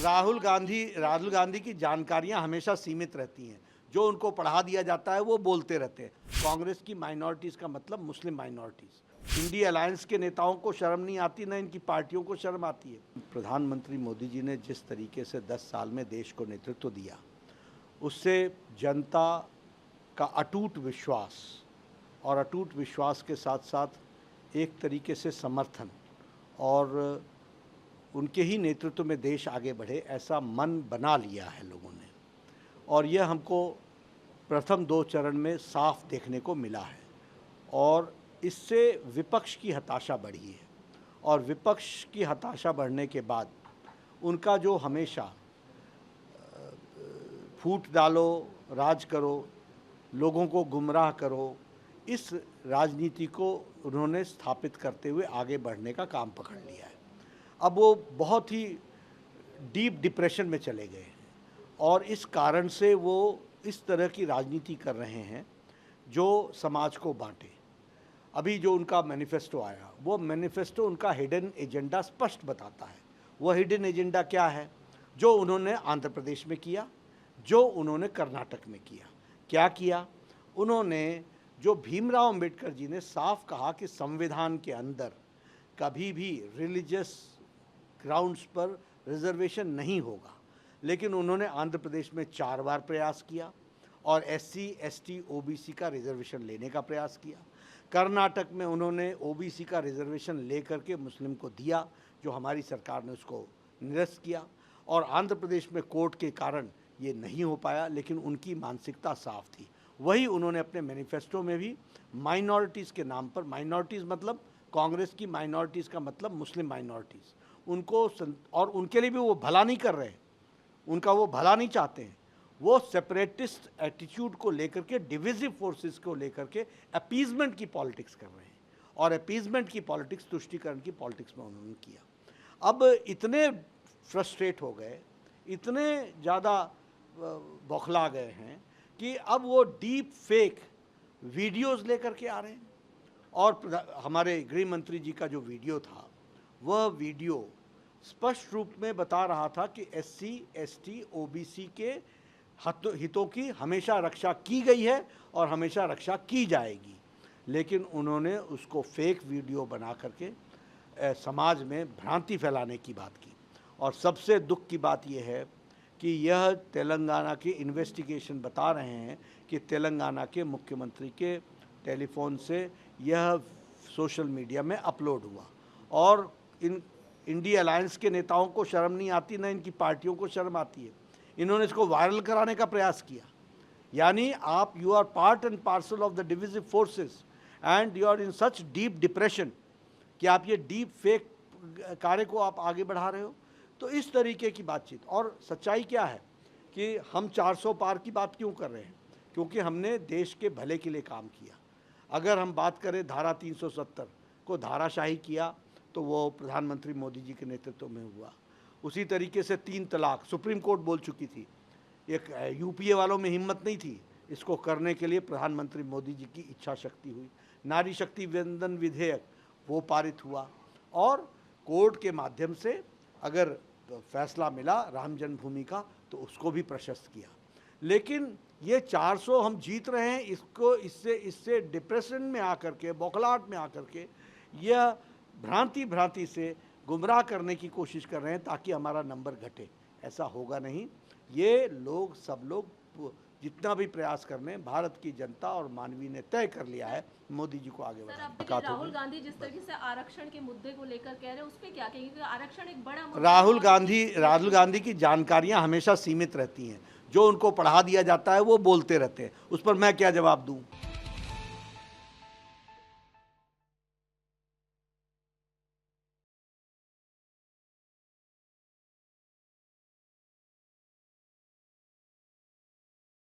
राहुल गांधी की जानकारियां हमेशा सीमित रहती हैं। जो उनको पढ़ा दिया जाता है वो बोलते रहते हैं। कांग्रेस की माइनॉरिटीज़ का मतलब मुस्लिम माइनॉरिटीज़। इंडी अलायंस के नेताओं को शर्म नहीं आती, न इनकी पार्टियों को शर्म आती है। प्रधानमंत्री मोदी जी ने जिस तरीके से 10 साल में देश को नेतृत्व दिया, उससे जनता का अटूट विश्वास और अटूट विश्वास के साथ साथ एक तरीके से समर्थन और उनके ही नेतृत्व में देश आगे बढ़े, ऐसा मन बना लिया है लोगों ने। और यह हमको प्रथम 2 चरण में साफ देखने को मिला है और इससे विपक्ष की हताशा बढ़ी है। और विपक्ष की हताशा बढ़ने के बाद उनका जो हमेशा फूट डालो, राज करो, लोगों को गुमराह करो, इस राजनीति को उन्होंने स्थापित करते हुए आगे बढ़ने का काम पकड़ लिया है। अब वो बहुत ही डीप डिप्रेशन में चले गए हैं और इस कारण से वो इस तरह की राजनीति कर रहे हैं जो समाज को बांटे। अभी जो उनका मैनिफेस्टो आया, वो मैनिफेस्टो उनका हिडन एजेंडा स्पष्ट बताता है। वो हिडन एजेंडा क्या है? जो उन्होंने आंध्र प्रदेश में किया, जो उन्होंने कर्नाटक में किया। क्या किया उन्होंने? जो भीमराव अंबेडकर जी ने साफ कहा कि संविधान के अंदर कभी भी रिलीजियस ग्राउंड्स पर रिजर्वेशन नहीं होगा, लेकिन उन्होंने आंध्र प्रदेश में 4 बार प्रयास किया और SC, ST, OBC का रिजर्वेशन लेने का प्रयास किया। कर्नाटक में उन्होंने OBC का रिजर्वेशन लेकर के मुस्लिम को दिया, जो हमारी सरकार ने उसको निरस्त किया। और आंध्र प्रदेश में कोर्ट के कारण ये नहीं हो पाया, लेकिन उनकी मानसिकता साफ थी। वही उन्होंने अपने मैनिफेस्टो में भी माइनॉरिटीज़ के नाम पर, माइनॉरिटीज़ मतलब कांग्रेस की माइनॉरिटीज़ का मतलब मुस्लिम माइनॉरिटीज़, उनको और उनके लिए भी वो भला नहीं कर रहे हैं, उनका वो भला नहीं चाहते हैं। वो सेपरेटिस्ट एटीट्यूड को लेकर के, डिविजिव फोर्सेस को लेकर के अपीजमेंट की पॉलिटिक्स कर रहे हैं और अपीजमेंट की पॉलिटिक्स, तुष्टीकरण की पॉलिटिक्स में उन्होंने किया। अब इतने फ्रस्ट्रेट हो गए, इतने ज़्यादा बौखला गए हैं कि अब वो डीप फेक वीडियोस लेकर के आ रहे हैं। और हमारे गृह मंत्री जी का जो वीडियो था, वह वीडियो स्पष्ट रूप में बता रहा था कि SC, ST, OBC के हितों की हमेशा रक्षा की गई है और हमेशा रक्षा की जाएगी। लेकिन उन्होंने उसको फेक वीडियो बना करके समाज में भ्रांति फैलाने की बात की। और सबसे दुख की बात यह है कि यह तेलंगाना के इन्वेस्टिगेशन बता रहे हैं कि तेलंगाना के मुख्यमंत्री के टेलीफोन से यह सोशल मीडिया में अपलोड हुआ और इंडी अलायंस के नेताओं को शर्म नहीं आती, न इनकी पार्टियों को शर्म आती है। इन्होंने इसको वायरल कराने का प्रयास किया। यानी आप, you are part and parcel of the divisive forces and you are in such deep depression कि आप ये डीप फेक कार्य को आप आगे बढ़ा रहे हो। तो इस तरीके की बातचीत। और सच्चाई क्या है कि हम 400 पार की बात क्यों कर रहे हैं? क्योंकि हमने देश के भले के लिए काम किया। अगर हम बात करें धारा 370 को धाराशाही किया, तो वो प्रधानमंत्री मोदी जी के नेतृत्व में हुआ। उसी तरीके से 3 तलाक सुप्रीम कोर्ट बोल चुकी थी। एक UPA वालों में हिम्मत नहीं थी इसको करने के लिए, प्रधानमंत्री मोदी जी की इच्छा शक्ति हुई। नारी शक्ति वंदन विधेयक वो पारित हुआ और कोर्ट के माध्यम से अगर फैसला मिला राम जन्मभूमि का, तो उसको भी प्रशस्त किया। लेकिन ये 400 हम जीत रहे हैं, इससे डिप्रेशन में आकर के, बौखलाहट में आकर के, यह भ्रांति से गुमराह करने की कोशिश कर रहे हैं ताकि हमारा नंबर घटे। ऐसा होगा नहीं। ये लोग, सब लोग जितना भी प्रयास कर रहे हैं, भारत की जनता और मानवीय ने तय कर लिया है मोदी जी को आगे बढ़ाने का। राहुल गांधी जिस तरीके से आरक्षण के मुद्दे को लेकर कह रहे हैं, उस पे क्या कहेंगे? आरक्षण एक बड़ा मुद्दा। राहुल गांधी की जानकारियां हमेशा सीमित रहती हैं। जो उनको पढ़ा दिया जाता है वो बोलते रहते हैं। उस पर मैं क्या जवाब दूं?